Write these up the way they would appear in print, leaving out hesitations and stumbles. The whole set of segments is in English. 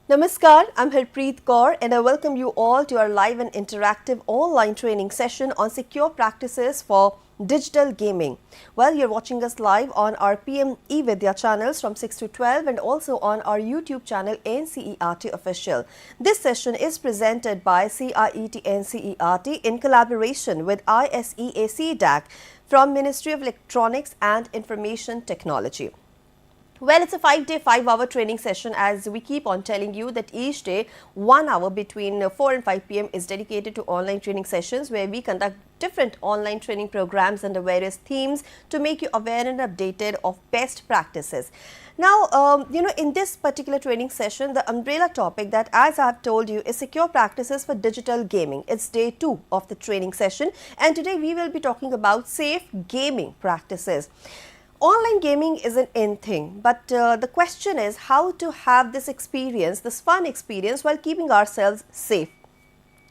Namaskar, I'm Harpreet Kaur and I welcome you all to our live and interactive online training session on secure practices for digital gaming. Well, you're watching us live on our PM eVidya channels from 6 to 12 and also on our YouTube channel NCERT Official. This session is presented by CIET NCERT in collaboration with ISEAC DAC from Ministry of Electronics and Information Technology. Well, it's a 5-day, 5-hour training session as we keep on telling you that each day, 1 hour between 4 and 5 p.m. is dedicated to online training sessions where we conduct different online training programs under various themes to make you aware and updated of best practices. Now, in this particular training session, the umbrella topic that, as I have told you, is secure practices for digital gaming. It's day 2 of the training session, and today we will be talking about safe gaming practices. Online gaming is an in thing, but the question is how to have this experience, this fun experience, while keeping ourselves safe.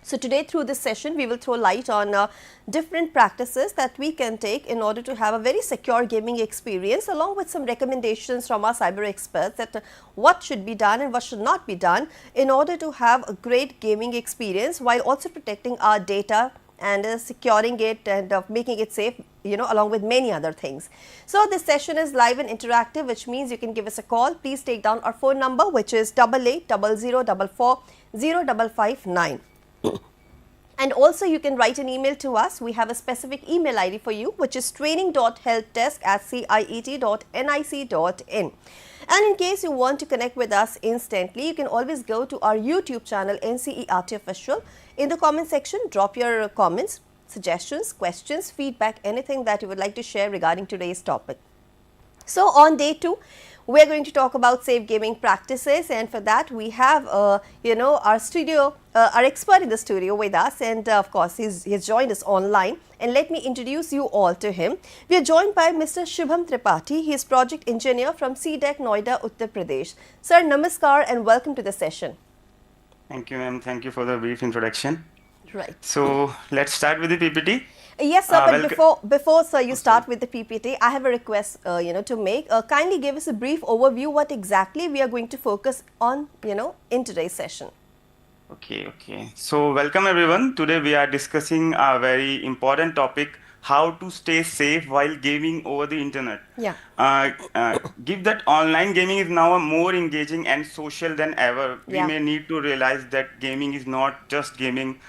So today through this session, we will throw light on different practices that we can take in order to have a very secure gaming experience, along with some recommendations from our cyber experts that what should be done and what should not be done in order to have a great gaming experience while also protecting our data and securing it and making it safe, along with many other things. So this session is live and interactive, which means you can give us a call. Please take down our phone number, which is 8800440559. And also you can write an email to us. We have a specific email ID for you, which is training.helpdesk@ciet.nic.in. And in case you want to connect with us instantly, you can always go to our YouTube channel NCERT Official. In the comment section, drop your comments, suggestions, questions, feedback, anything that you would like to share regarding today's topic. So on day 2, we are going to talk about safe gaming practices, and for that we have our expert in the studio with us, and of course he's joined us online. And let me introduce you all to him. We are joined by Mr. Shubham Tripathi. He is project engineer from CDEC Noida, Uttar Pradesh. Sir, namaskar and welcome to the session. Thank you, ma'am. Thank you for the brief introduction. Right. So let's start with the PPT. Yes, sir. But before sir, you start with the PPT, I have a request, to make. Kindly give us a brief overview what exactly we are going to focus on, in today's session. Okay. So welcome everyone. Today we are discussing a very important topic: how to stay safe while gaming over the internet. Yeah. Give that online gaming is now more engaging and social than ever. We may need to realize that gaming is not just gaming.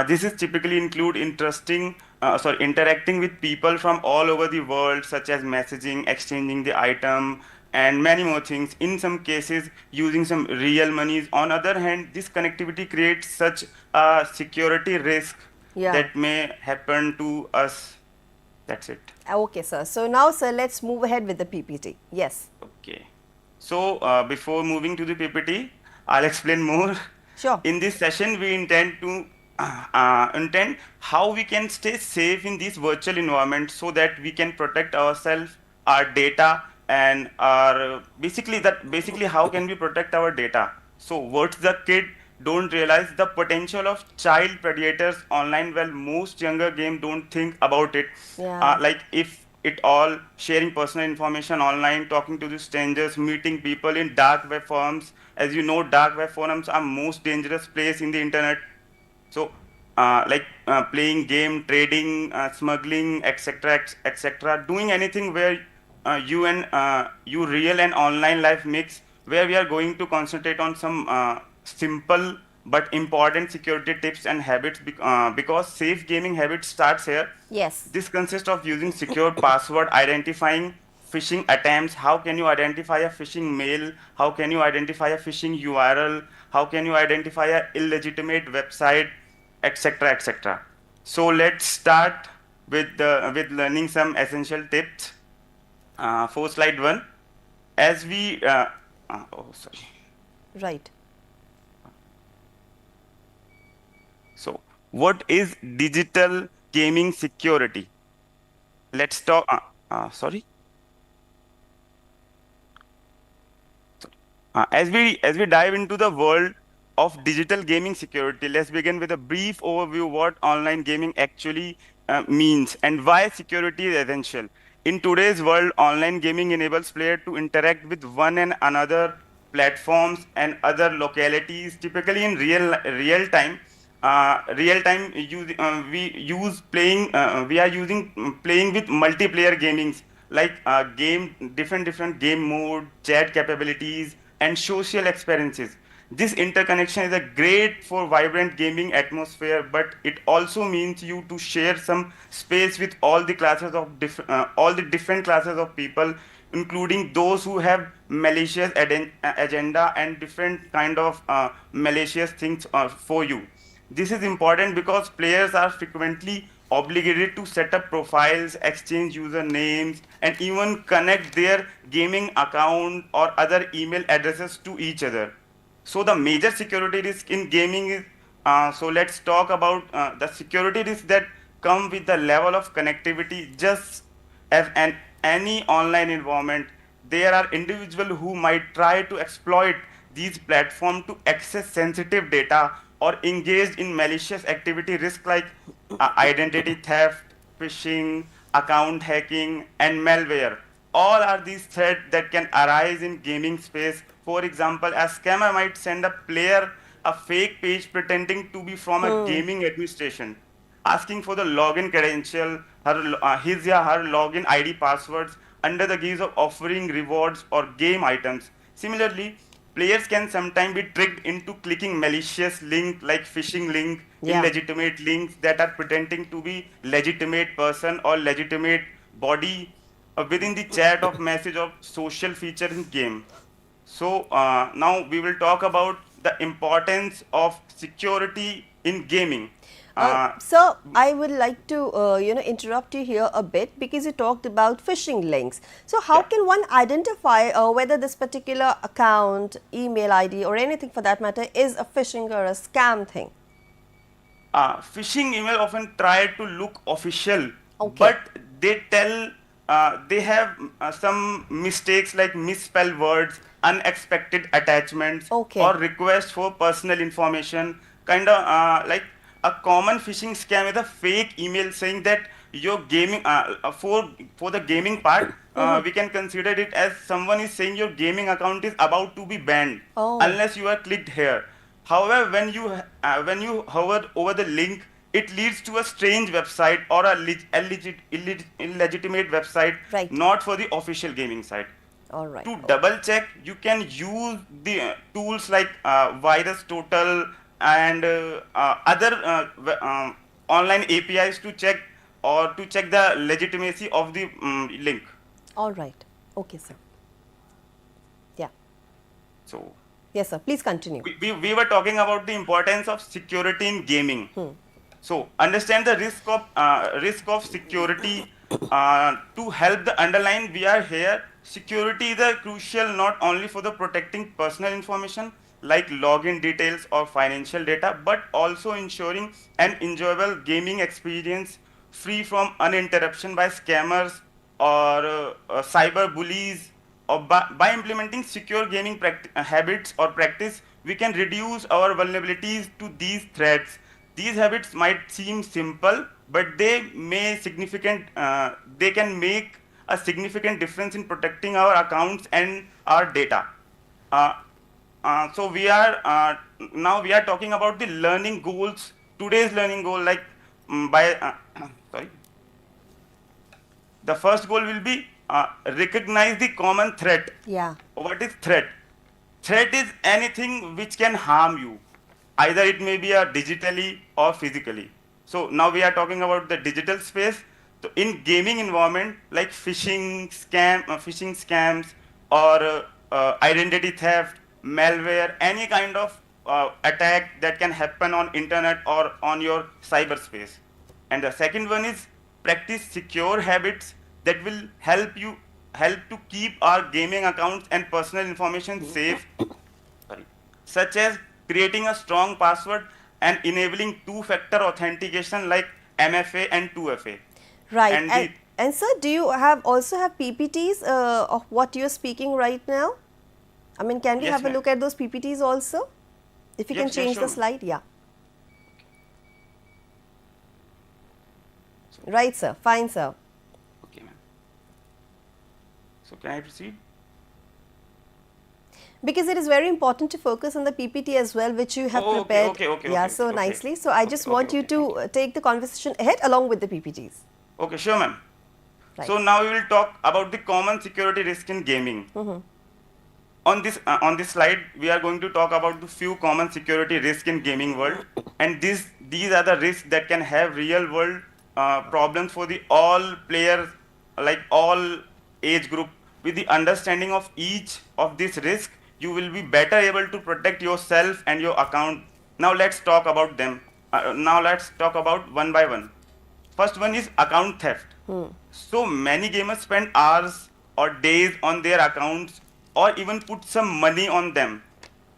This is typically include interacting with people from all over the world, such as messaging, exchanging the item, and many more things. In some cases, using some real monies. On other hand, this connectivity creates such a security risk that may happen to us. That's it. Okay, sir. So now, sir, let's move ahead with the PPT. Yes. Okay. So before moving to the PPT, I'll explain more. Sure. In this session, we intend how we can stay safe in this virtual environment so that we can protect ourselves, our data, and our basically how can we protect our data. So what's the kid don't realize the potential of child predators online, while most younger game don't think about it. Like if it all sharing personal information online, talking to the strangers, meeting people in dark web forums. As you know, dark web forums are most dangerous place in the internet. So playing game, trading, smuggling, etc., doing anything where you real and online life mix, where we are going to concentrate on some simple but important security tips and habits, because safe gaming habits starts here. Yes. This consists of using secure password, identifying phishing attempts. How can you identify a phishing mail? How can you identify a phishing URL? How can you identify a illegitimate website, etc.? So let's start with learning some essential tips. For slide 1, as we right. So what is digital gaming security? Let's talk. As we dive into the world of digital gaming security, let's begin with a brief overview what online gaming actually means and why security is essential. In today's world, online gaming enables players to interact with one and another platforms and other localities, typically in real time. We are using playing with multiplayer gamings like different game mode, chat capabilities, and social experiences. This interconnection is a great for vibrant gaming atmosphere, but it also means you to share some space with all the different classes of people, including those who have malicious agenda and different kind of malicious things for you. This is important because players are frequently obligated to set up profiles, exchange usernames, and even connect their gaming account or other email addresses to each other. So the major security risk in gaming is, so let's talk about the security risks that come with the level of connectivity. Just as any online environment, there are individuals who might try to exploit these platforms to access sensitive data or engage in malicious activity. Risk like identity theft, phishing, account hacking, and malware. All are these threats that can arise in gaming space. For example, a scammer might send a player a fake page pretending to be from a gaming administration, asking for the login credential, his or her login ID passwords under the guise of offering rewards or game items. Similarly, players can sometimes be tricked into clicking malicious links like phishing link, Yeah. illegitimate links that are pretending to be legitimate person or legitimate body within the chat of message of social feature in game. So now we will talk about the importance of security in gaming. Uh, Sir, I would like to interrupt you here a bit because you talked about phishing links. So how yeah. can one identify whether this particular account, email ID, or anything for that matter is a phishing or a scam thing? Phishing email often try to look official, Okay. but they have some mistakes like misspelled words, unexpected attachments, or Okay. requests for personal information. Kind of like a common phishing scam is a fake email saying that your gaming for the gaming part, we can consider it as someone is saying your gaming account is about to be banned Oh, unless you are clicked here. However, when you hover over the link, it leads to a strange website or a illegitimate website, right. not for the official gaming site. All right. To Okay. double check, you can use the tools like Virus Total and other online APIs to check the legitimacy of the link. All right. Okay, sir. Yeah. So Yes, sir. Please continue. we were talking about the importance of security in gaming. So understand the risk of security to help the underline we are here. Security is a crucial not only for the protecting personal information like login details or financial data, but also ensuring an enjoyable gaming experience free from uninterruption by scammers or cyber bullies. Or by implementing secure gaming habits or practice, we can reduce our vulnerabilities to these threats. These habits might seem simple, but they can make a significant difference in protecting our accounts and our data. Uh, so now we are talking about the learning goals. Today's learning goal, like by sorry, the first goal will be recognize the common threat. Yeah. What is threat? Threat is anything which can harm you. Either it may be digitally or physically. So now we are talking about the digital space. So in gaming environment, like phishing scams, or identity theft, malware, any kind of attack that can happen on internet or on your cyberspace. And the second one is practice secure habits that will help to keep our gaming accounts and personal information safe. Sorry. Such as creating a strong password and enabling two-factor authentication like MFA and 2FA. Right. And the And sir, do you also have PPTs of what you're speaking right now? I mean, can we yes, have a ma'am. look at those PPTs also? If you can Yes, change the sure, ma'am. slide, yeah. Right, sir. Fine, sir. Okay, ma'am. So can I proceed? Because it is very important to focus on the PPT as well, which you have Oh, okay, prepared, okay, okay, yeah, okay, so okay, okay, nicely. So I okay, just okay, want you okay. Thank to you. take the conversation ahead along with the PPTs. Okay, sure, ma'am. Right. So now we will talk about the common security risk in gaming. On this slide, we are going to talk about the few common security risks in gaming world, and these are the risks that can have real world problems for the all players, like all age group. With the understanding of each of these risks, you will be better able to protect yourself and your account. Now let's talk about them. Now let's talk about one by one. First one is account theft. So many gamers spend hours or days on their accounts or even put some money on them.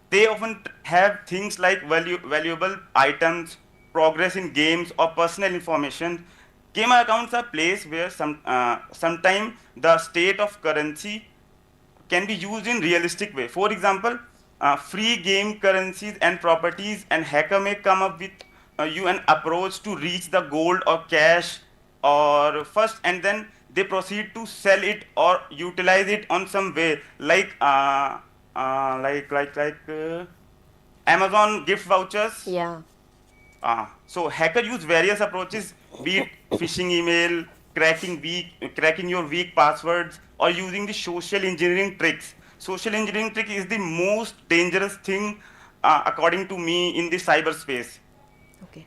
They often have things like valuable items, progress in games, or personal information. Gamer accounts are places where sometimes the state of currency can be used in realistic way. For example, free game currencies and properties, and hacker may come up with you an approach to reach the gold or cash or first, and then they proceed to sell it or utilize it on some way, like Amazon gift vouchers. Yeah. So hacker use various approaches, be it phishing email, cracking your weak passwords, or using the social engineering tricks. Social engineering trick is the most dangerous thing, according to me, in the cyberspace. Okay.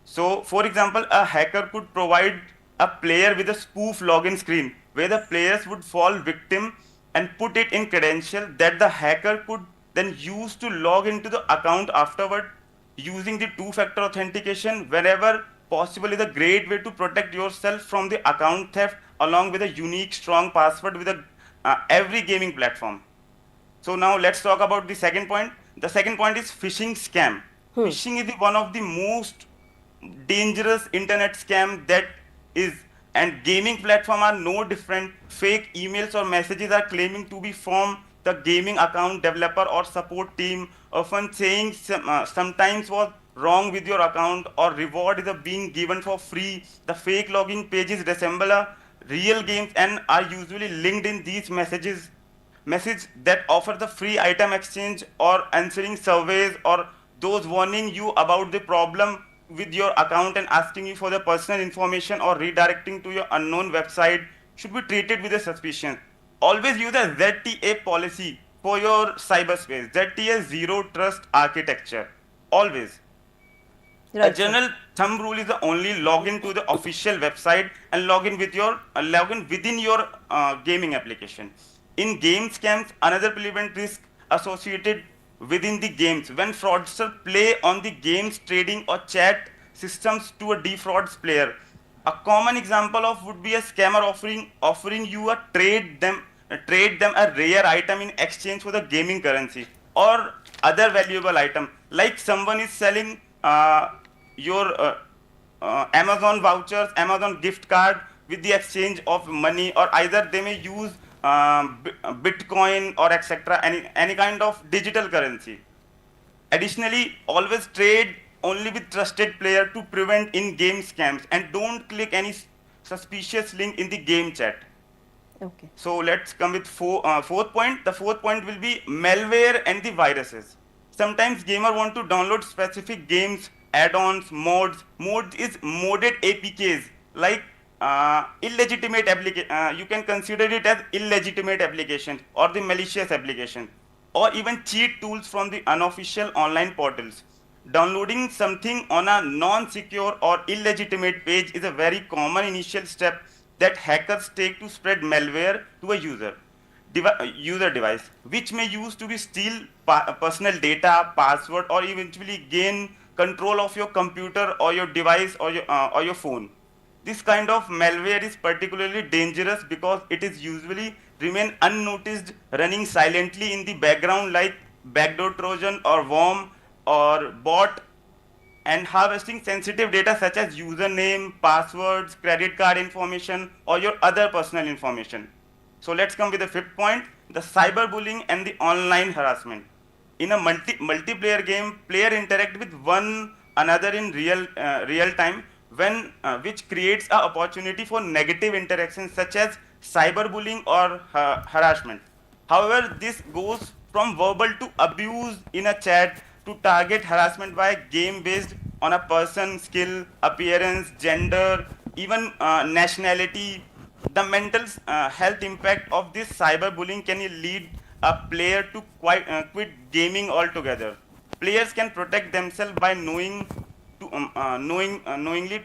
So, for example, a hacker could provide a player with a spoof login screen where the players would fall victim and put it in credential that the hacker could then use to log into the account afterward. Using the two-factor authentication wherever possible is a great way to protect yourself from the account theft, along with a unique strong password with every gaming platform. So now let's talk about the second point. The second point is phishing scam. Phishing is one of the most dangerous internet scam that is, and gaming platform are no different. Fake emails or messages are claiming to be from the gaming account developer or support team, often saying sometimes was wrong with your account or reward is being given for free. The fake login pages resemble a real games and are usually linked in these message that offer the free item exchange or answering surveys, or those warning you about the problem with your account and asking you for the personal information or redirecting to your unknown website should be treated with a suspicion. Always use a ZTA policy for your cyberspace. ZTA zero trust architecture. Always. A Right, sir. general thumb rule is only log in to the official website and log in within your gaming application. In game scams, another relevant risk associated within the games when fraudsters play on the game's trading or chat systems to a defraud player. A common example of would be a scammer offering you a trade them a rare item in exchange for the gaming currency or other valuable item. Like someone is selling your Amazon vouchers, Amazon gift card with the exchange of money, or either they may use Bitcoin or etc. Any kind of digital currency. Additionally, always trade only with trusted player to prevent in-game scams, and don't click any suspicious link in the game chat. Okay. So let's come with fourth point. The fourth point will be malware and the viruses. Sometimes gamer want to download specific games, add-ons, mods. Mods is modded APKs like illegitimate application. You can consider it as illegitimate application or the malicious application, or even cheat tools from the unofficial online portals. Downloading something on a non-secure or illegitimate page is a very common initial step that hackers take to spread malware to a user device, which may use to be steal personal data, password, or eventually gain control of your computer or your device or your phone. This kind of malware is particularly dangerous because it is usually remain unnoticed, running silently in the background like backdoor trojan or worm or bot, and harvesting sensitive data such as username, passwords, credit card information, or your other personal information. So let's come with the fifth point, the cyberbullying and the online harassment. In a multiplayer game, player interact with one another in real time, when which creates an opportunity for negative interactions such as cyberbullying or harassment. However, this goes from verbal to abuse in a chat to target harassment by game based on a person, skill, appearance, gender, even nationality. The mental health impact of this cyberbullying can lead a player to quit gaming altogether. Players can protect themselves by knowingly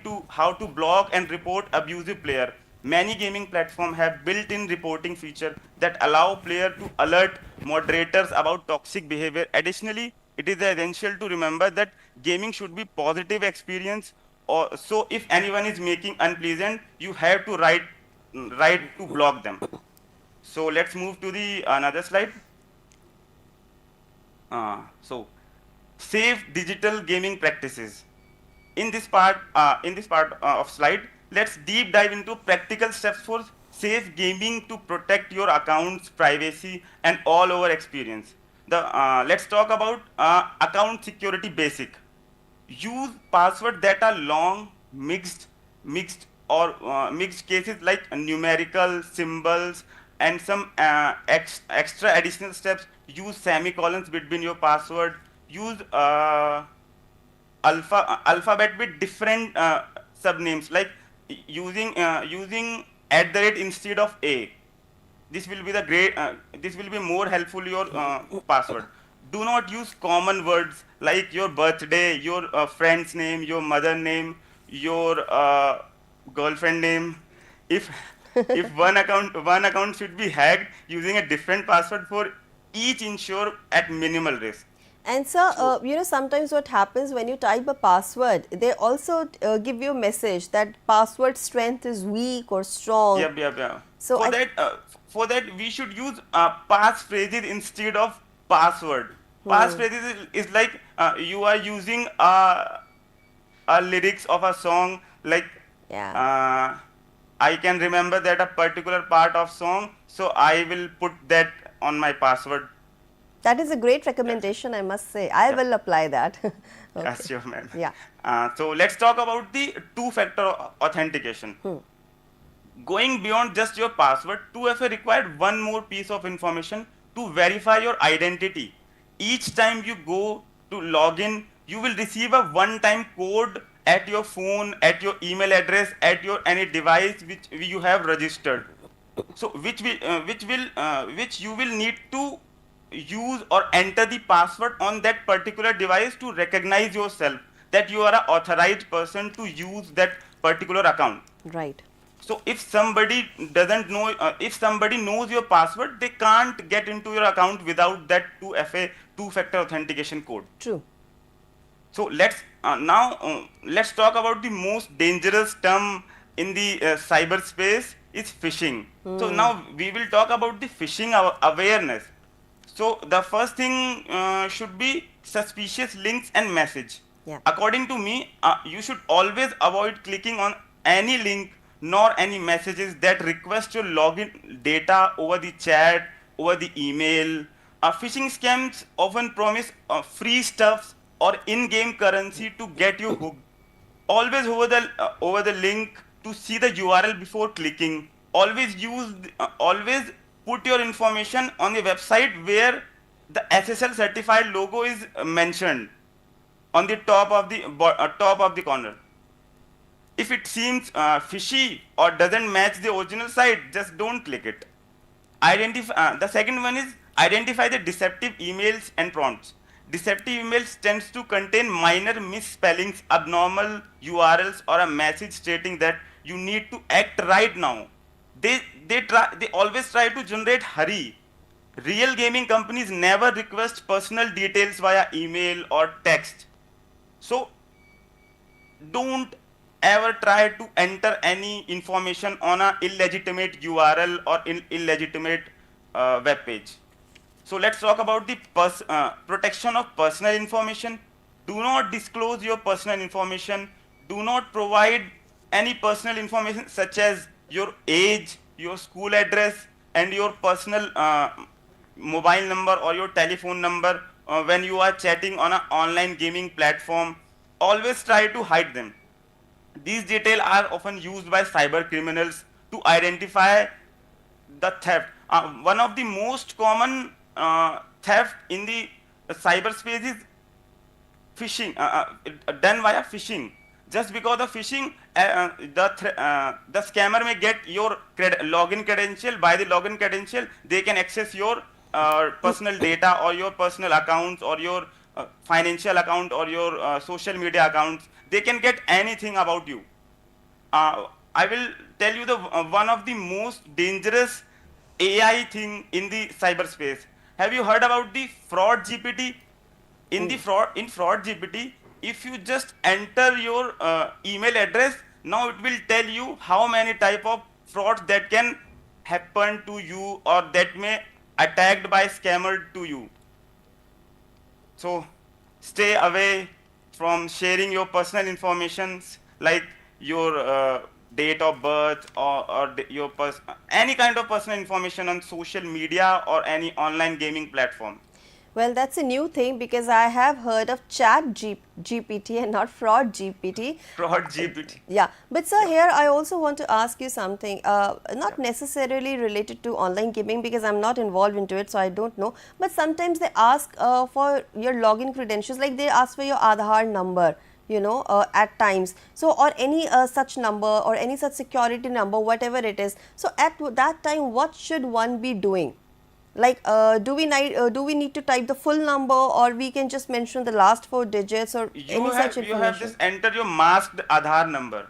to how to block and report abusive player. Many gaming platforms have built-in reporting feature that allow player to alert moderators about toxic behavior. Additionally, it is essential to remember that gaming should be positive experience. Or so, if anyone is making unpleasant, you have to write to block them. So let's move to the another slide. So, safe digital gaming practices. In this part of slide, let's deep dive into practical steps for safe gaming to protect your account's privacy and all over experience. Let's talk about account security basic. Use passwords that are long, mixed cases like numerical symbols and some extra additional steps. Use semicolons between your password. Use alphabet with different subnames, like using at the rate instead of a. This will be more helpful your password. Do not use common words like your birthday, your friend's name, your mother name, your girlfriend name. If if one account should be hacked, using a different password for each ensure at minimal risk. And sir, So sometimes what happens when you type a password, they also give you a message that password strength is weak or strong. yeah. So For that, we should use pass phrases instead of password. Pass phrases is like you are using a lyrics of a song, like yeah, uh, I can remember that a particular part of song, so I will put that on my password. that is a great Yes. recommendation, I must say. I Yeah. will apply that. Yes, Okay. sure, ma'am. Yeah. So let's talk about the two-factor authentication. Going beyond just your password, 2FA required one more piece of information to verify your identity. Each time you go to log in, you will receive a one-time code at your phone, at your email address, at your any device which you have registered. So which you will need to use or enter the password on that particular device to recognize yourself that you are an authorized person to use that particular account. Right. So if somebody doesn't know, if somebody knows your password, they can't get into your account without that 2FA, two-factor authentication code. True. So let's talk about the most dangerous term in the cyberspace is phishing. So now we will talk about the phishing awareness. So the first thing should be suspicious links and message. Yeah. According to me, you should always avoid clicking on any link nor any messages that request your login data over the chat, over the email. Phishing scams often promise free stuffs or in-game currency to get you hooked. Always over the link to see the URL before clicking. Always put your information on the website where the SSL certified logo is mentioned on the top of the corner. If it seems fishy or doesn't match the original site, just don't click it. The second one is identify the deceptive emails and prompts. Deceptive emails tends to contain minor misspellings, abnormal URLs, or a message stating that you need to act right now. They always try to generate hurry. Real gaming companies never request personal details via email or text. So don't ever try to enter any information on a illegitimate URL or illegitimate web page. So let's talk about the protection of personal information. Do not disclose your personal information. Do not provide any personal information such as your age, your school address, and your personal mobile number or your telephone number when you are chatting on an online gaming platform. Always try to hide them. These details are often used by cyber criminals to identify the theft. One of the most common theft in the cyberspace is phishing, done via phishing. Just because of phishing, the scammer may get your login credential. By the login credential, they can access your personal data or your personal accounts or your financial account or your social media accounts. They can get anything about you. I will tell you the one of the most dangerous AI thing in the cyberspace. Have you heard about the fraud GPT? In fraud GPT, if you just enter your email address, now it will tell you how many type of frauds that can happen to you or that may attacked by scammer to you. So stay away from sharing your personal informations like your date of birth or any kind of personal information on social media or any online gaming platform. Well, that's a new thing because I have heard of GPT and not fraud GPT. Fraud GPT. Yeah, but sir, Yeah. here I also want to ask you something, not Yeah. necessarily related to online gaming because I'm not involved into it, so I don't know. But sometimes they ask for your login credentials, like they ask for your Aadhaar number, at times. So, or any such number or any such security number, whatever it is. So, at that time, what should one be doing? Like, do we need to type the full number, or we can just mention the last four digits or You any such have you have information? just enter your masked Aadhaar number.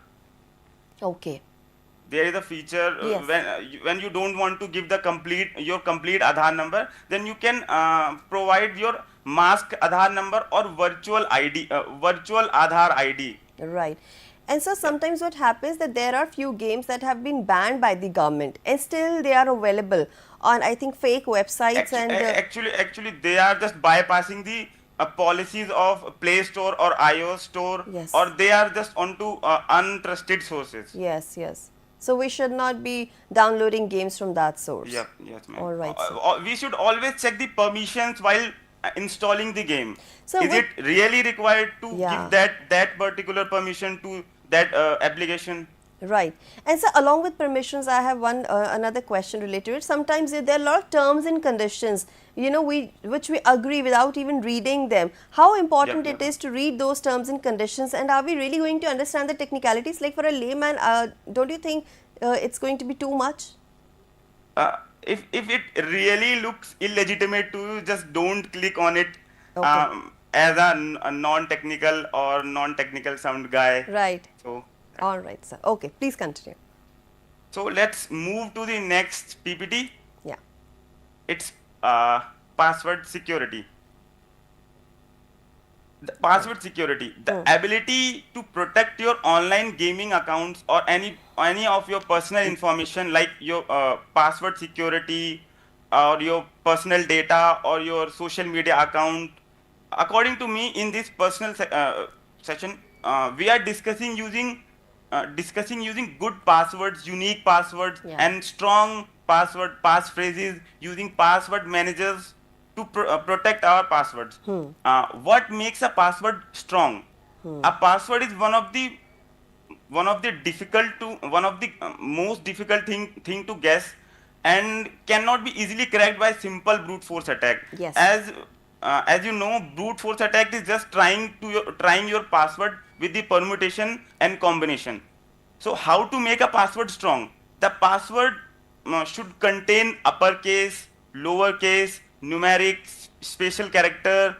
Okay. There is a feature Yes. when you don't want to give the complete Aadhaar number, then you can provide your masked Aadhaar number or virtual Aadhaar ID. Right. And so Yeah. sometimes what happens that there are few games that have been banned by the government and still they are available on, I think, fake websites Actually, and actually, they are just bypassing the policies of Play Store or iOS Store, or yes, they are just onto untrusted sources. yes, yes. So we should not be downloading games from that source. Yep, yes, ma'am. All right, sir. We should always check the permissions while installing the game. So Is with it really required to give yeah. that particular permission to that application? Right. And so along with permissions, I have one another question related to it. Sometimes there are a lot of terms and conditions, which we agree without even reading them. How Yep, important it yep. is to read those terms and conditions, and are we really going to understand the technicalities? Like for a layman, don't you think it's going to be too much? If it really looks illegitimate to you, just don't click on it Okay. as a non-technical or non-technical sound guy. Right. So, All right, sir. Okay, please continue. so let's move to the next PPT. Yeah. It's password security. The password security, the ability to protect your online gaming accounts or any of your personal information like your password security or your personal data or your social media account. According to me, in this personal session, we are discussing using good passwords, unique passwords, Yeah. and strong passphrases using password managers to protect our passwords. What makes a password strong? A password is one of the most difficult thing to guess and cannot be easily cracked by simple brute force attack. Yes. As you know, brute force attack is just trying your password with the permutation and combination. So how to make a password strong? The password should contain uppercase, lowercase, numeric, special character,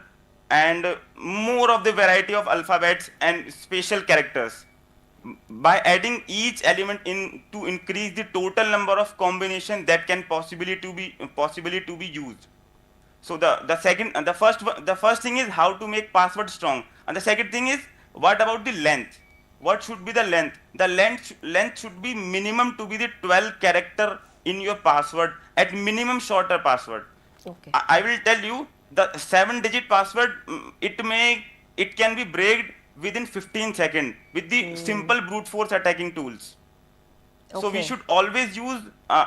and more of the variety of alphabets and special characters. By adding each element in to increase the total number of combination that can possibly to be used. So the first thing is how to make password strong, and the second thing is what about the length? What should be the length? The length should be minimum to be the 12 character in your password, at minimum shorter password. Okay. I will tell you the 7-digit password. It can be breaked within 15 seconds with the simple brute force attacking tools. So we Okay. should always use uh,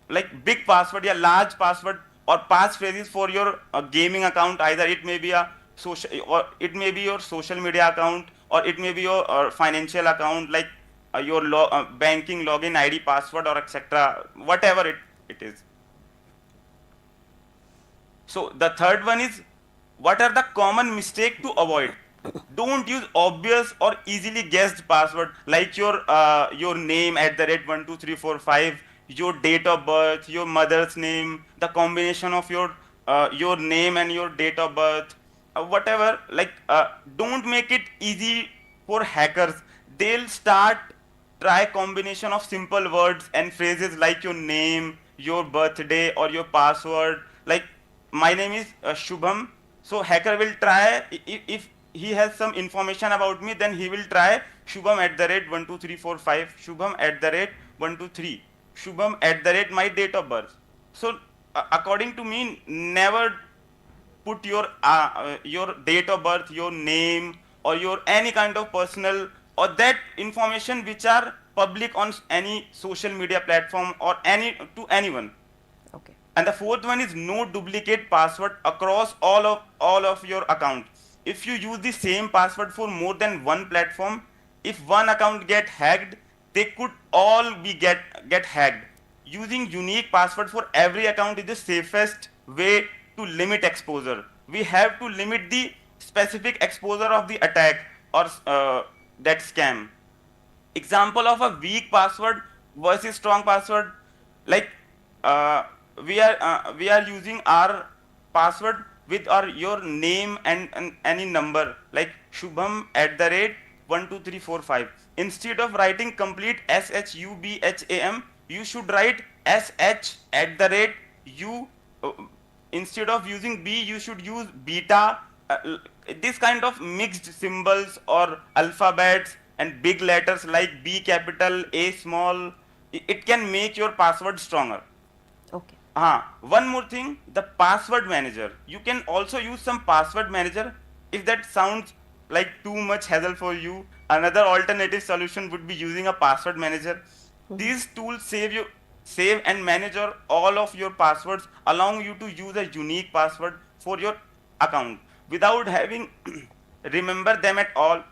like big password, yeah, large password or passphrases for your gaming account. Either it may be a social, or it may be your social media account, or it may be your financial account, like your banking login ID password or etc. Whatever it is. So the third one is, what are the common mistake to avoid? Don't use obvious or easily guessed password like your name at the rate 12345, your date of birth, your mother's name, the combination of your name and your date of birth, whatever. Like don't make it easy for hackers. They'll start try combination of simple words and phrases like your name, your birthday, or your password. Like my name is Shubham. So hacker will try, if he has some information about me, then he will try Shubham at the rate 12345, Shubham at the rate 123, Shubham at the rate my date of birth. So according to me, never put your date of birth, your name, or your any kind of personal or that information which are public on any social media platform or any to anyone. Okay. And the fourth one is no duplicate password across all of your account. If you use the same password for more than one platform, if one account get hacked, they could all be get hacked. Using unique password for every account is the safest way to limit exposure. We have to limit the specific exposure of the attack or that scam. Example of a weak password versus strong password, like uh, we are using our password with our your name and any number like Shubham at the rate 12345. Instead of writing complete shubham, you should write sh at the rate u. Instead of using b, you should use beta. This kind of mixed symbols or alphabets and big letters like B capital, A small, it can make your password stronger. Okay. One more thing, the password manager. You can also use some password manager. If that sounds like too much hassle for you, another alternative solution would be using a password manager. These tools save and manage all of your passwords, allowing you to use a unique password for your account without having remember them at all.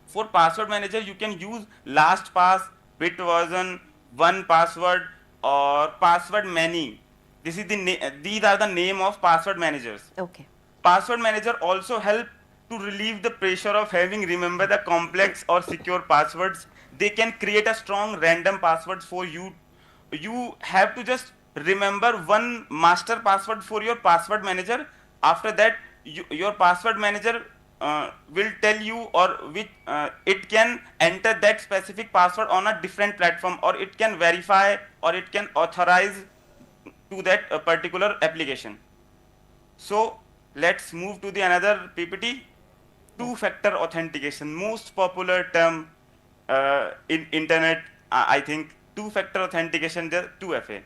For password manager, you can use LastPass, Bitversion, One Password, or Password Many. These are the name of password managers. Okay. Password manager also help to relieve the pressure of having remember the complex or secure passwords. They can create a strong random passwords for you. You have to just remember one master password for your password manager. After that, your password manager will tell you, or which it can enter that specific password on a different platform, or it can verify, or it can authorize to that particular application. So let's move to the another PPT. Two-factor authentication, most popular term in internet. I think two-factor authentication, the 2FA.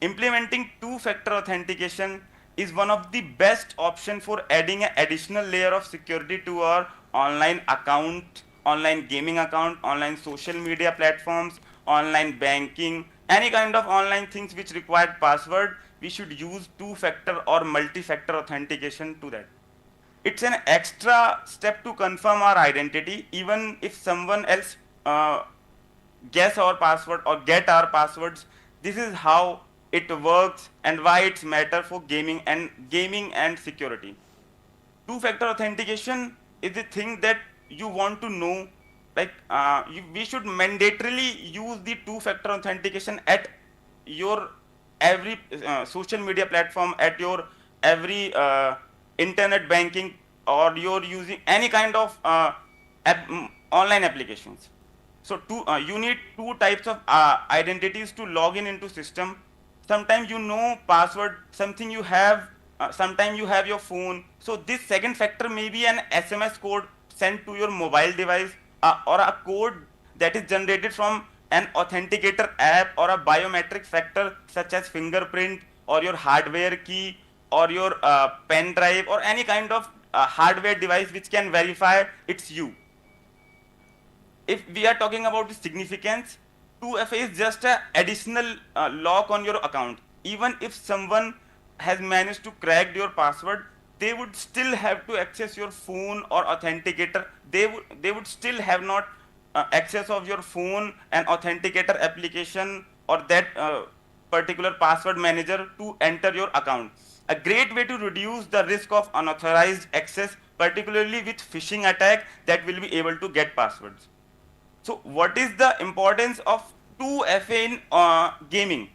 Implementing two-factor authentication is one of the best option for adding an additional layer of security to our online account, online gaming account, online social media platforms, online banking, any kind of online things which require password. We should use two-factor or multi-factor authentication to that. It's an extra step to confirm our identity, even if someone else uh, guess our password or get our passwords. This is how it works and why it's matter for gaming and security. Two-factor authentication is the thing that you want to know. Like we should mandatorily use the two-factor authentication at your every social media platform, at your every internet banking, or you're using any kind of online applications. So you need two types of identities to log in into system. Sometimes you know password, something you have, sometimes you have your phone. So this second factor may be an SMS code sent to your mobile device, or a code that is generated from an authenticator app, or a biometric factor such as fingerprint, or your hardware key, or your pen drive, or any kind of hardware device which can verify it's you. If we are talking about the significance, 2FA is just an additional lock on your account. Even if someone has managed to crack your password, they would still have to access your phone or authenticator. They would still have not access of your phone and authenticator application, or that particular password manager to enter your account. a great way to reduce the risk of unauthorized access, particularly with phishing attack that will be able to get passwords. So what is the importance of 2FA in gaming?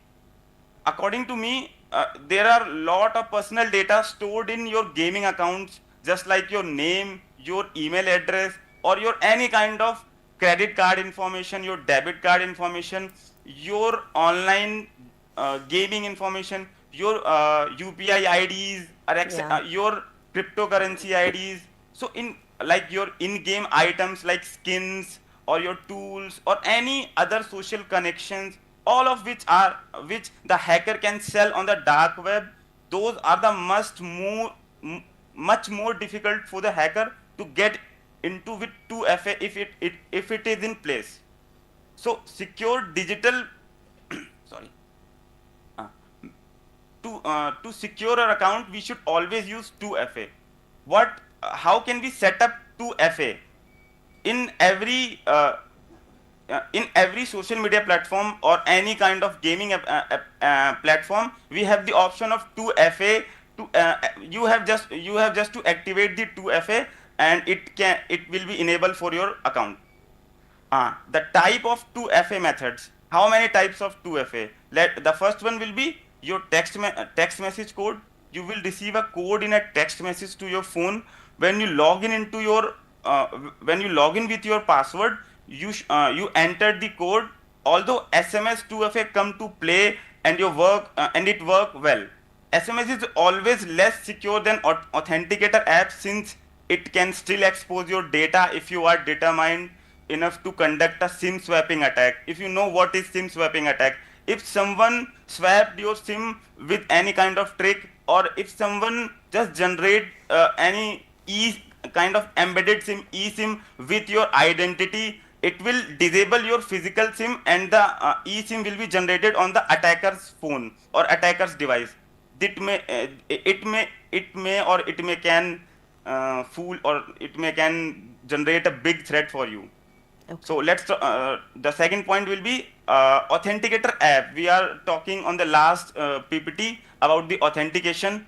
According to me, there are a lot of personal data stored in your gaming accounts, just like your name, your email address, or your any kind of credit card information, your debit card information, your online gaming information, your UPI IDs, or Yeah. your cryptocurrency IDs. So in like your in-game items like skins or your tools or any other social connections, all of which the hacker can sell on the dark web, those are the much more difficult for the hacker to get into with 2FA if it is in place. So secure digital sorry uh, to secure our account, we should always use 2FA. How can we set up 2FA? In every social media platform or any kind of gaming platform, we have the option of 2FA. You have just to activate the 2FA, and it will be enabled for your account. The type of 2FA methods. How many types of 2FA? The first one will be your text message code. You will receive a code in a text message to your phone. When you log in into your when you log in with your password, you enter the code. Although SMS 2FA come to play and it work well, SMS is always less secure than authenticator apps, since it can still expose your data if you are determined enough to conduct a SIM swapping attack. If you know what is SIM swapping attack, if someone swapped your SIM with any kind of trick, or if someone just generate any kind of embedded SIM, eSIM with your identity, it will disable your physical SIM, and the eSIM will be generated on the attacker's phone or attacker's device. It may can fool, or it may can generate a big threat for you. Okay. So the second point will be authenticator app. We are talking on the last PPT about the authentication.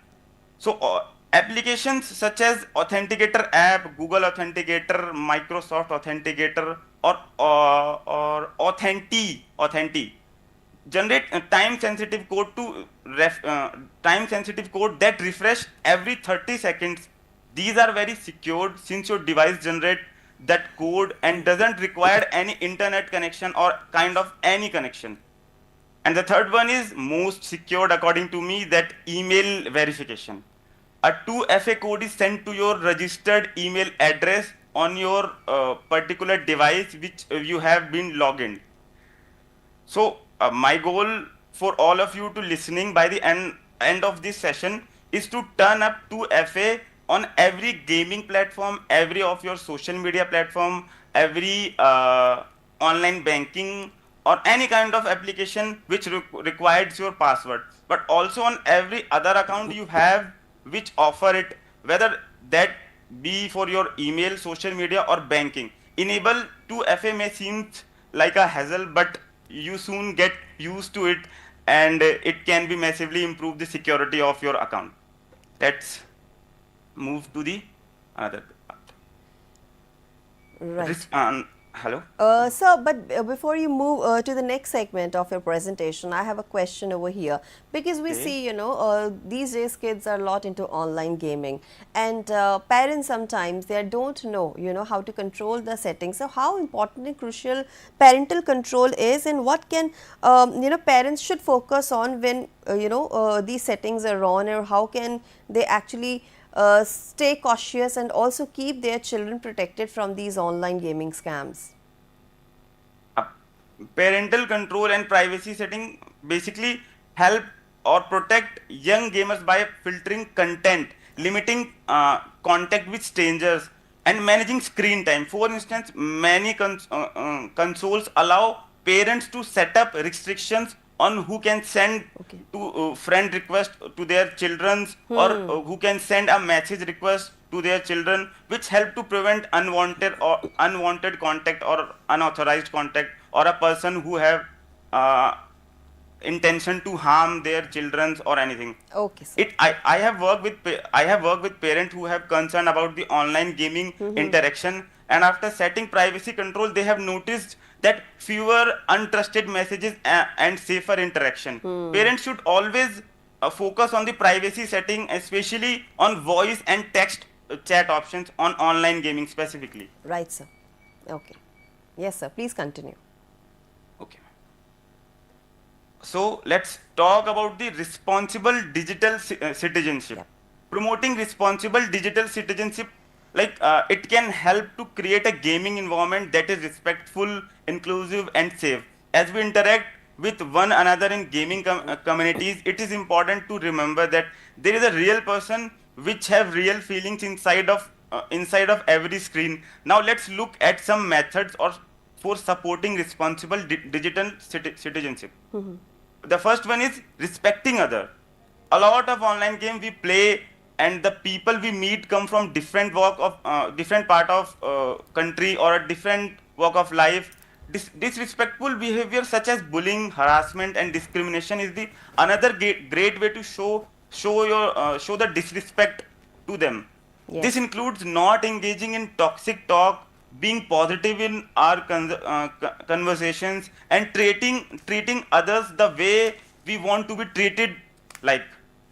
So applications such as Authenticator app, Google Authenticator, Microsoft Authenticator, or Authenti generate a time sensitive code that refresh every 30 seconds. These are very secured, since your device generate that code and doesn't require any internet connection or kind of any connection. And the third one is most secured according to me, that email verification. A 2FA code is sent to your registered email address on your particular device which you have been logged in. So my goal for all of you to listening by the end of this session is to turn up 2FA on every gaming platform, every of your social media platform, every online banking, or any kind of application which requires your password, but also on every other account you have which offer it, whether that be for your email, social media, or banking. Enable 2FA may seem like a hassle, but you soon get used to it, and it can be massively improve the security of your account. Let's move to the another part. Right. Hello. Sir, but before you move to the next segment of your presentation, I have a question over here, because we Okay. see, these days kids are a lot into online gaming, and parents sometimes they don't know, how to control the settings. So how important and crucial parental control is, and what can, parents should focus on when, these settings are on, or how can they actually stay cautious and also keep their children protected from these online gaming scams? Uh, Parental control and privacy setting basically help or protect young gamers by filtering content, limiting contact with strangers, and managing screen time. For instance, many consoles allow parents to set up restrictions on who can send Okay. to friend request to their children's, or who can send a message request to their children, which help to prevent unwanted contact or unauthorized contact, or a person who have uh, intention to harm their children or anything. Okay, sir. I have worked with parents who have concern about the online gaming interaction, and after setting privacy control, they have noticed that fewer untrusted messages and safer interaction. Parents should always focus on the privacy setting, especially on voice and text chat options on online gaming specifically. Right, sir. Okay. Yes, sir. Please continue. Okay. So let's talk about the responsible digital citizenship. Yep. Promoting responsible digital citizenship, it can help to create a gaming environment that is respectful, inclusive, and safe. As we interact with one another in gaming communities, it is important to remember that there is a real person which have real feelings inside of every screen. Now let's look at some methods or for supporting responsible digital citizenship. The first one is respecting other. A lot of online game we play, and the people we meet come from different part of country or a different walk of life. Disrespectful behavior such as bullying, harassment, and discrimination is the another great way to show the disrespect to them. Yes. This includes not engaging in toxic talk, being positive in our conversations, and treating others the way we want to be treated. Like,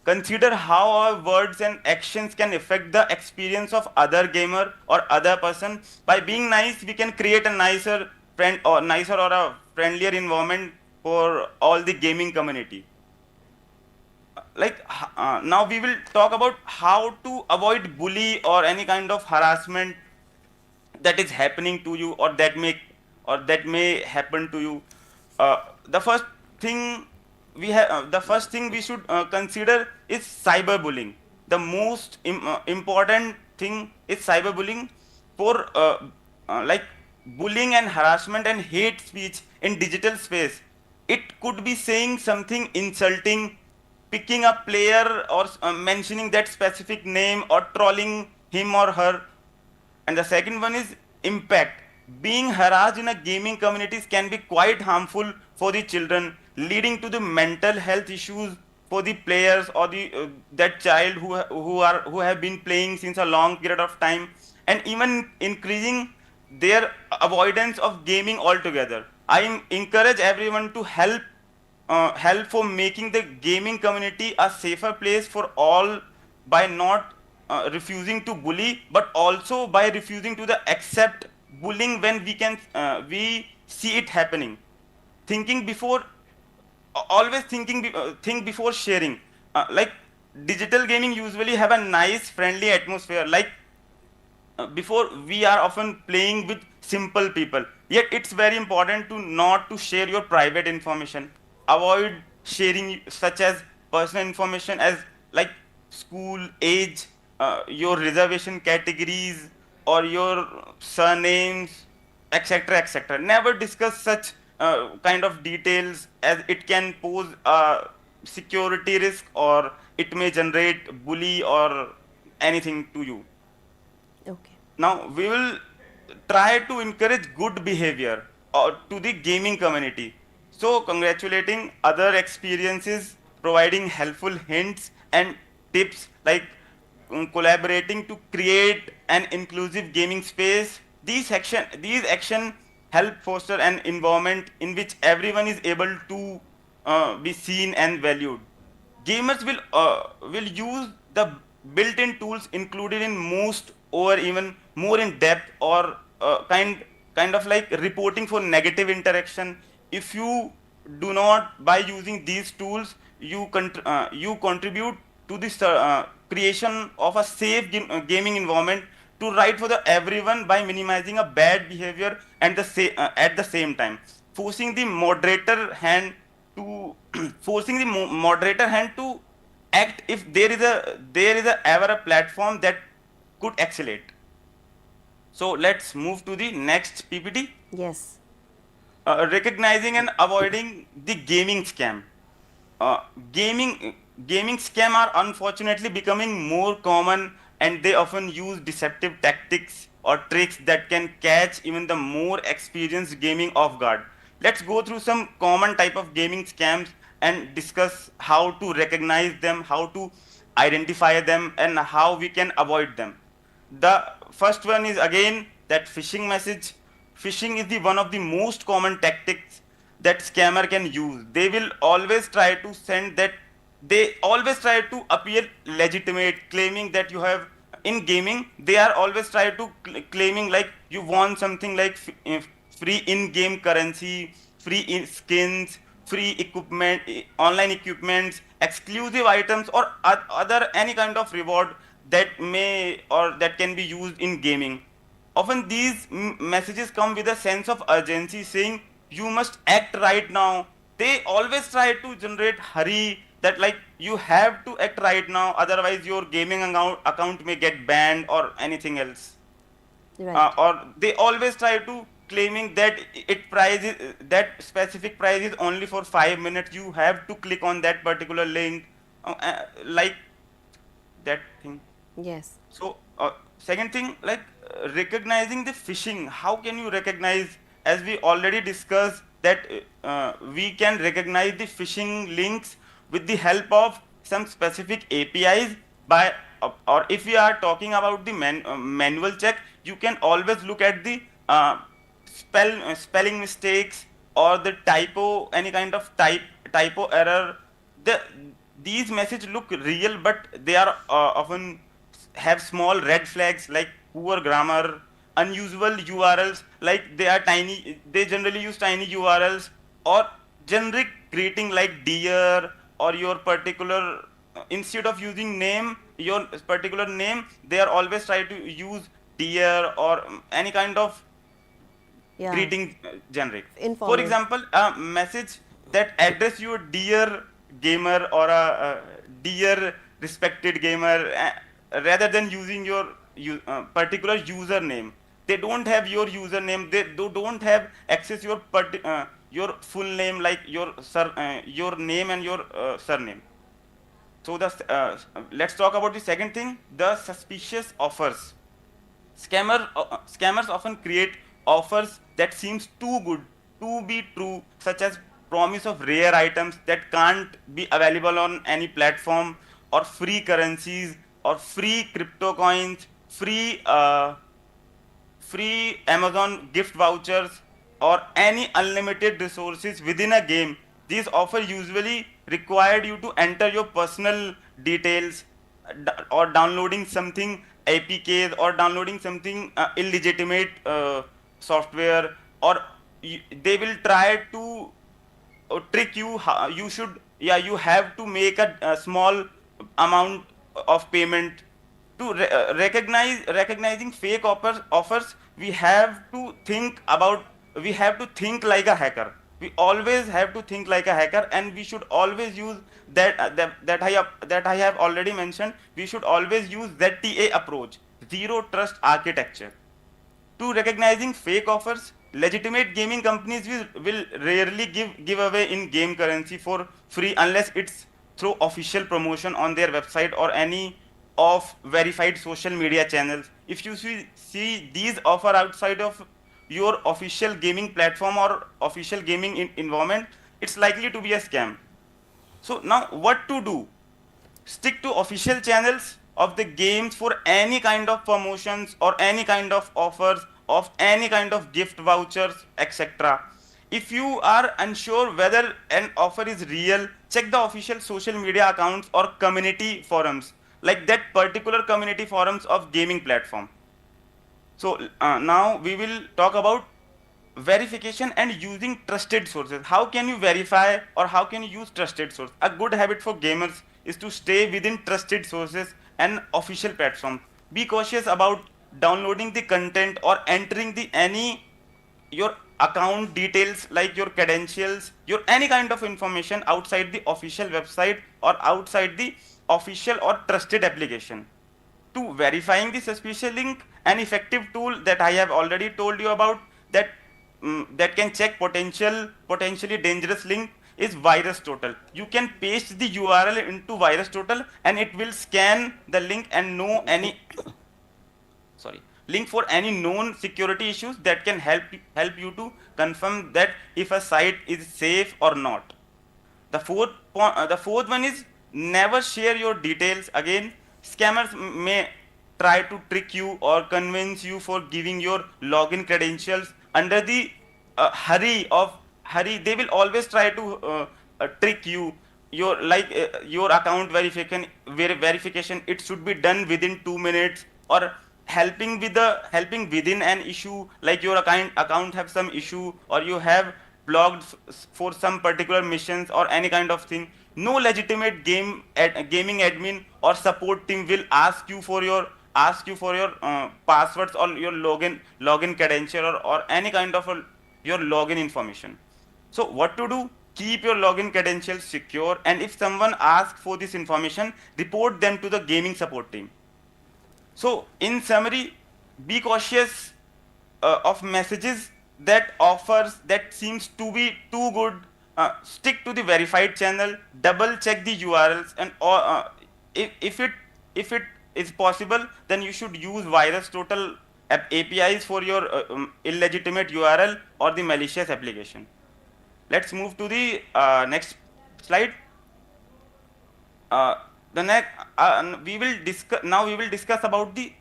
consider how our words and actions can affect the experience of other gamer or other person. By being nice, we can create a nicer or a friendlier environment for all the gaming community. Now we will talk about how to avoid bully or any kind of harassment that is happening to you, or that may happen to you. The first thing we should consider is cyberbullying. The most important thing is cyberbullying. For like bullying and harassment and hate speech in digital space, it could be saying something insulting, picking a player, or mentioning that specific name, or trolling him or her. And the second one is impact. Being harassed in a gaming communities can be quite harmful for the children, leading to the mental health issues for the players or the that child who have been playing since a long period of time, and even increasing their avoidance of gaming altogether. I encourage everyone to help for making the gaming community a safer place for all, by not refusing to bully, but also by refusing to the accept bullying when we see it happening. Thinking before Always think before sharing. Like, digital gaming usually have a nice friendly atmosphere. Like, before, we are often playing with simple people, yet it's very important to not to share your private information. Avoid sharing such as personal information as, like, school age, your reservation categories, or your surnames, etc., etc. Never discuss such kind of details, as it can pose a security risk, or it may generate bully or anything to you. Okay. Now we will try to encourage good behavior to the gaming community. So congratulating other experiences, providing helpful hints and tips, like collaborating to create an inclusive gaming space. These action help foster an environment in which everyone is able to be seen and valued. Gamers will use the built-in tools included in most, or even more in depth, or kind of like reporting for negative interaction. If you do not, by using these tools, you contribute to the creation of a safe gaming environment to right for the everyone, by minimizing a bad behavior, and at the same time forcing the moderator hand to forcing the moderator hand to act if there is ever a platform that could accelerate. So let's move to the next PPT. Yes. Recognizing and avoiding the gaming scam. uh, gaming Gaming scam are unfortunately becoming more common, and they often use deceptive tactics or tricks that can catch even the more experienced gaming off guard. Let's go through some common type of gaming scams and discuss how to recognize them, how to identify them, and how we can avoid them. The first one is again that phishing message. Phishing is the one of the most common tactics that scammer can use. They will always try to send that, they always try to appear legitimate, claiming that you have, in gaming they are always try to claiming like you want something like free in-game currency, free skins, free equipment, online equipments, exclusive items, or other any kind of reward that may or that can be used in gaming. Often these messages come with a sense of urgency, saying you must act right now. They always try to generate hurry, that like you have to act right now, otherwise your gaming account may get banned or anything else. Right. Or they always try to claiming that it price is, that specific price is only for 5 minutes. You have to click on that particular link, like that thing. Yes. So, second thing, like recognizing the phishing. How can you recognize? As we already discussed, that we can recognize the phishing links with the help of some specific APIs. By or if we are talking about the manual check, you can always look at the spelling mistakes or the typo, any kind of typo error. The these messages look real, but they are often have small red flags like poor grammar, unusual URLs, like they are tiny, they generally use tiny URLs, or generic greeting like dear, or your particular, instead of using name, your particular name, they are always try to use dear or any kind of Yeah. greeting generic. For Informal. example, a message that address you dear gamer or a dear respected gamer, rather than using your particular username. They don't have your username. They don't have access your full name, like your name and your surname. So let's talk about the second thing, the suspicious offers. Scammers often create offers that seems too good to be true, such as promise of rare items that can't be available on any platform, or free currencies, or free crypto coins, free Amazon gift vouchers, or any unlimited resources within a game. These offers usually required you to enter your personal details, or downloading something APKs, or downloading something illegitimate software, or they will try to trick you. You should, yeah, you have to make a small amount of payment to recognizing fake offers. We have to think about, we have to think like a hacker. We always have to think like a hacker, and we should always use that I have already mentioned. We should always use ZTA approach, zero trust architecture, to recognizing fake offers. Legitimate gaming companies will rarely give away in game currency for free unless it's through official promotion on their website or any of verified social media channels. If you see these offer outside of your official gaming platform or official gaming environment, it's likely to be a scam. So now what to do? Stick to official channels of the games for any kind of promotions or any kind of offers of any kind of gift vouchers, etc. If you are unsure whether an offer is real, check the official social media accounts or community forums, like that particular community forums of gaming platform. So now we will talk about verification and using trusted sources. How can you verify or how can you use trusted source? A good habit for gamers is to stay within trusted sources and official platforms. Be cautious about downloading the content or entering the any your account details, like your credentials, your any kind of information outside the official website or outside the official or trusted application. To verifying the suspicious link, an effective tool that I have already told you about, that that can check potentially dangerous link, is virus total. You can paste the URL into virus total and it will scan the link and know any sorry link for any known security issues that can help you to confirm that if a site is safe or not. The fourth one is never share your details. Again, scammers may try to trick you or convince you for giving your login credentials under the hurry. They will always try to trick you. Your account verification, it should be done within 2 minutes, or helping within an issue, like your account have some issue, or you have blocked for some particular missions or any kind of thing. No legitimate gaming admin or support team will ask you for your passwords or your login credential, or any kind of your login information. So what to do? Keep your login credentials secure, and if someone asks for this information, report them to the gaming support team. So, in summary, be cautious of messages that seems to be too good. Stick to the verified channel. Double check the URLs, and if it is possible, then you should use virus total APIs for your illegitimate URL or the malicious application. Let's move to the next slide. Uh, the next we will discuss about the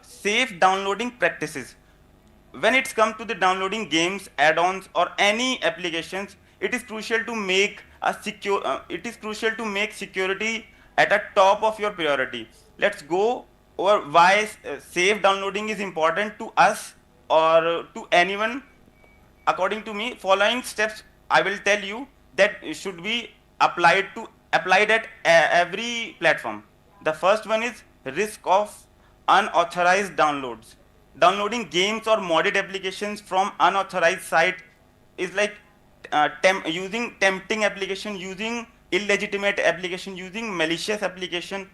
safe downloading practices. When it's come to the downloading games, add-ons, or any applications, it is crucial to make security at a top of your priority. Let's go over why safe downloading is important to us or to anyone. According to me, following steps I will tell you that should be applied at every platform. The first one is risk of unauthorized downloads. Downloading games or modded applications from unauthorized site is like using tempting application, using illegitimate application, using malicious application.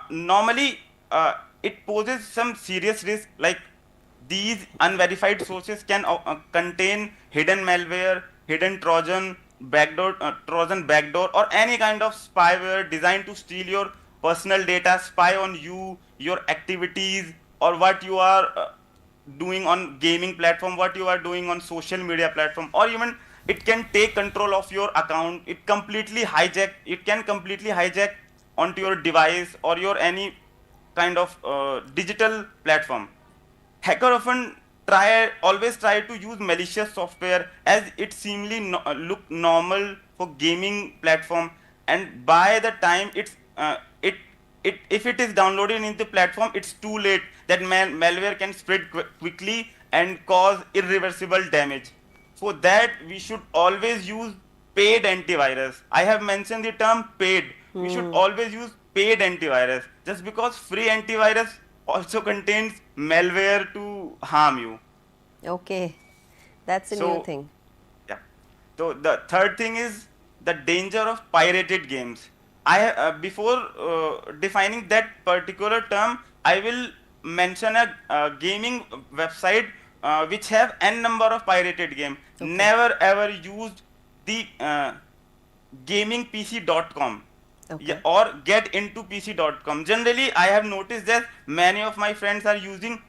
Normally, it poses some serious risk, like these unverified sources can contain hidden malware, hidden Trojan backdoor, or any kind of spyware designed to steal your personal data, spy on you, your activities, or what you are doing on gaming platform, what you are doing on social media platform, or even it can take control of your account. It can completely hijack onto your device or your any kind of digital platform. Hacker often always try to use malicious software as it seemingly look normal for gaming platform, and by the time it if it is downloaded into the platform, it's too late. That malware can spread quickly and cause irreversible damage. For that, we should always use paid antivirus. I have mentioned the term paid. We should always use paid antivirus, just because free antivirus also contains malware to harm you. Okay, that's a new So, thing. yeah. So the third thing is the danger of pirated games. Before defining that particular term, I will mention a gaming website which have n number of pirated game. Okay. Never ever used the gamingpc.com. Okay. Yeah, or getintopc.com. Generally, I have noticed that many of my friends are using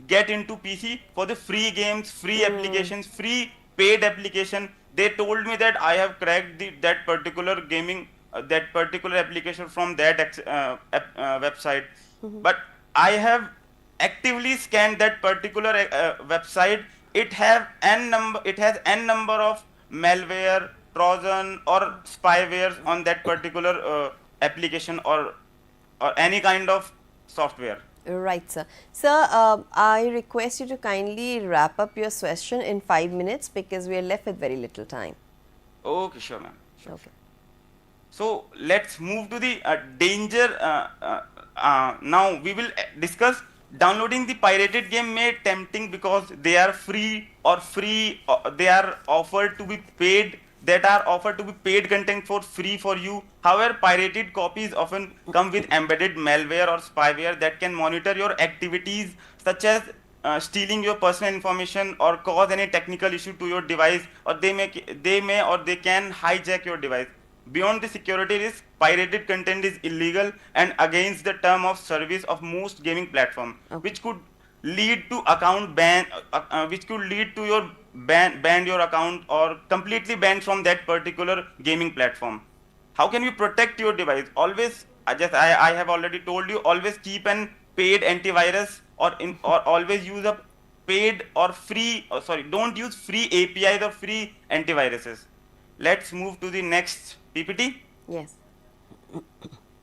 get into PC for the free games, free applications, free paid application. They told me that I have cracked that particular that particular application from that website. But I have actively scanned that particular website. It has n number of malware, Trojan, or spyware on that particular application, or any kind of software. Right, sir. Sir, I request you to kindly wrap up your session in 5 minutes because we are left with very little time. Okay, sure, ma'am. Sure. Okay. So let's move to the danger. Now we will discuss downloading the pirated game may tempting because they are free, or they are offered to be paid. That are offered to be paid content for free for you. However, pirated copies often come with embedded malware or spyware that can monitor your activities, such as stealing your personal information or cause any technical issue to your device, or they can hijack your device. Beyond the security risk, pirated content is illegal and against the term of service of most gaming platforms, Okay. which could lead to account ban, which could lead to your banned your account or completely banned from that particular gaming platform. How can you protect your device? Always, I have already told you, always keep an paid antivirus, or always use a paid or free, don't use free APIs or free antiviruses. Let's move to the next PPT. Yes.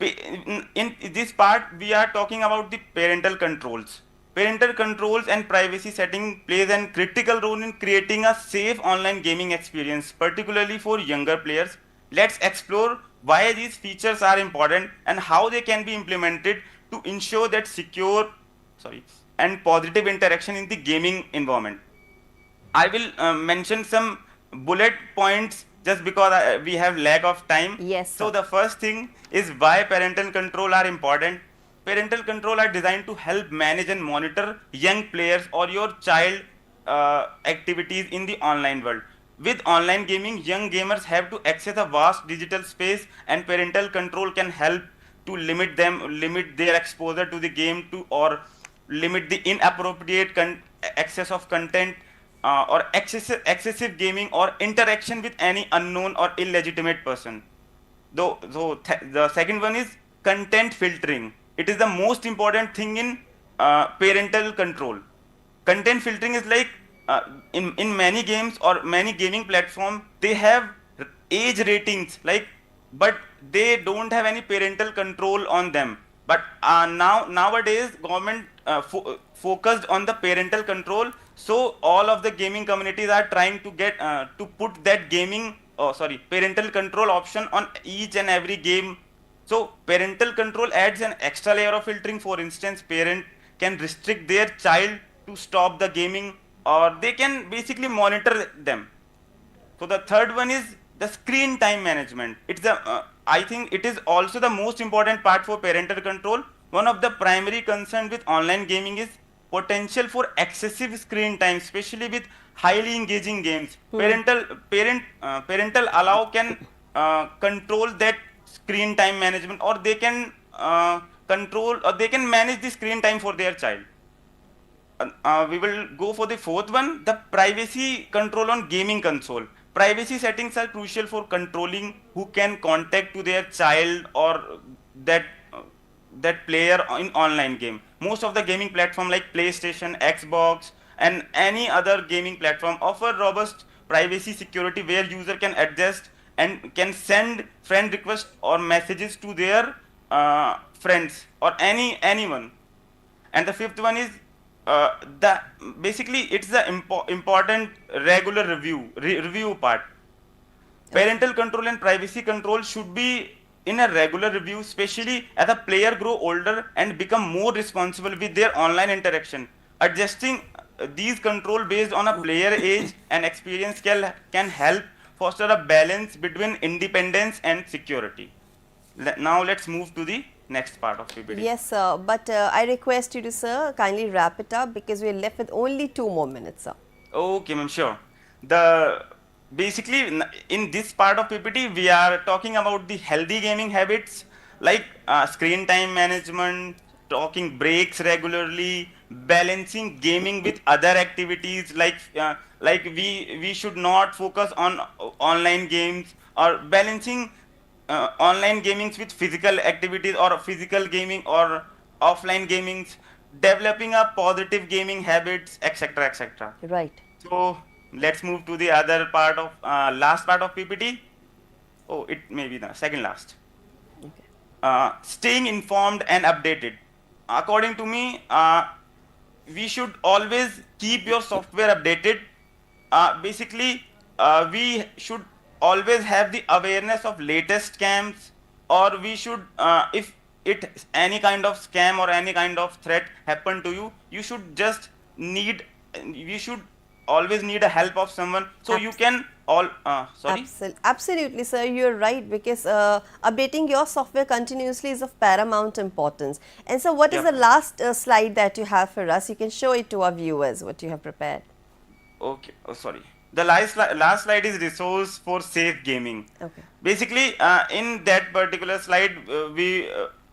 In this part, we are talking about the parental controls. Parental controls and privacy setting plays a critical role in creating a safe online gaming experience, particularly for younger players. Let's explore why these features are important and how they can be implemented to ensure that secure, and positive interaction in the gaming environment. I will mention some bullet points just because we have lack of time. Yes, So sir. the first thing is why parental control are important. Parental control are designed to help manage and monitor young players or your child activities in the online world. With online gaming, young gamers have to access a vast digital space, and parental control can help to limit their exposure to the game, to or limit the inappropriate access of content, or excessive gaming or interaction with any unknown or illegitimate person. The second one is content filtering. It is the most important thing in parental control. Content filtering is like, in many games or many gaming platform, they have age ratings, like, but they don't have any parental control on them. But nowadays government focused on the parental control, so all of the gaming communities are trying to get to put that parental control option on each and every game. So parental control adds an extra layer of filtering. For instance, parent can restrict their child to stop the gaming, or they can basically monitor them. So the third one is the screen time management. I think it is also the most important part for parental control. One of the primary concerns with online gaming is potential for excessive screen time, especially with highly engaging games. Parental allow can control that screen time management, or they can control, or they can manage the screen time for their child. We will go for the fourth one, the privacy control on gaming console. Privacy settings are crucial for controlling who can contact to their child or that that player in online game. Most of the gaming platform like PlayStation, Xbox, and any other gaming platform offer robust privacy security, where user can adjust and can send friend requests or messages to their friends or anyone. And the fifth one is the basically it's the important regular review part. Parental control and privacy control should be in a regular review, especially as a player grow older and become more responsible with their online interaction. Adjusting these control based on a player age and experience can help foster a balance between independence and security. Now let's move to the next part of PPT. Yes, sir. But I request you to, sir, kindly wrap it up because we are left with only 2 more minutes, sir. Okay, ma'am, sure. The basically in this part of PPT, we are talking about the healthy gaming habits, like screen time management, talking breaks regularly, balancing gaming with other activities, like we should not focus on online games, or balancing online gamings with physical activities, or physical gaming or offline gamings, developing a positive gaming habits, etc., etc. Right. So let's move to the other part of last part of PPT. Oh, it may be the second last. Okay. Staying informed and updated. According to me, we should always keep your software updated. Basically, we should always have the awareness of latest scams, or we should, if it any kind of scam or any kind of threat happen to you, you should always need a help of someone, so you can Absolutely, sir. You're right, because updating your software continuously is of paramount importance. And so, what is the last slide that you have for us? You can show it to our viewers what you have prepared. Okay. Oh, sorry. The last slide is resource for safe gaming. Okay. Basically, in that particular slide,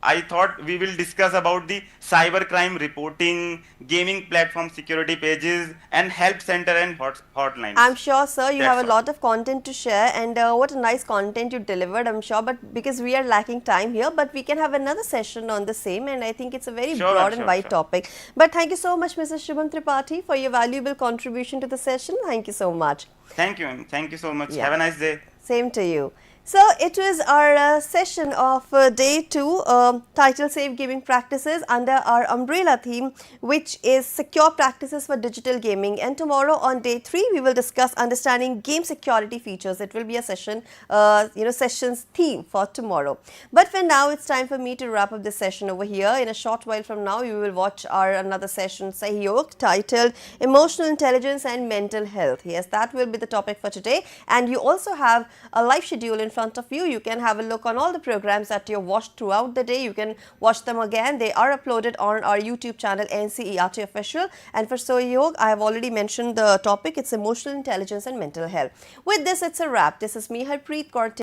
I thought we will discuss about the cybercrime reporting, gaming platform security pages, and help center and I'm hotlines. sure, sir, you have That's a all. lot of content to share, and what a nice content you delivered, I'm sure. But because we are lacking time here, but we can have another session on the same, and I think it's a very Sure, ma'am, broad and sure, wide sure. topic. But thank you so much, Mrs. Shubham Tripathi, for your valuable contribution to the session. Thank you so much. Thank you, ma'am. Thank you so much. Yeah, Have a nice day. same to you. So it was our session of day 2 titled Safe Gaming Practices under our umbrella theme, which is secure practices for digital gaming. And tomorrow on day 3 we will discuss understanding game security features. It will be a session, sessions theme for tomorrow. But for now it's time for me to wrap up this session over here. In a short while from now you will watch our another session, Sahyog, titled Emotional Intelligence and Mental Health. Yes, that will be the topic for today. And you also have a live schedule in front of you. You can have a look on all the programs that you watched throughout the day. You can watch them again. They are uploaded on our YouTube channel NCERT Official. And for Sahyog, I have already mentioned the topic. It's emotional intelligence and mental health. With this, it's a wrap. This is me, Harpreet Kaur.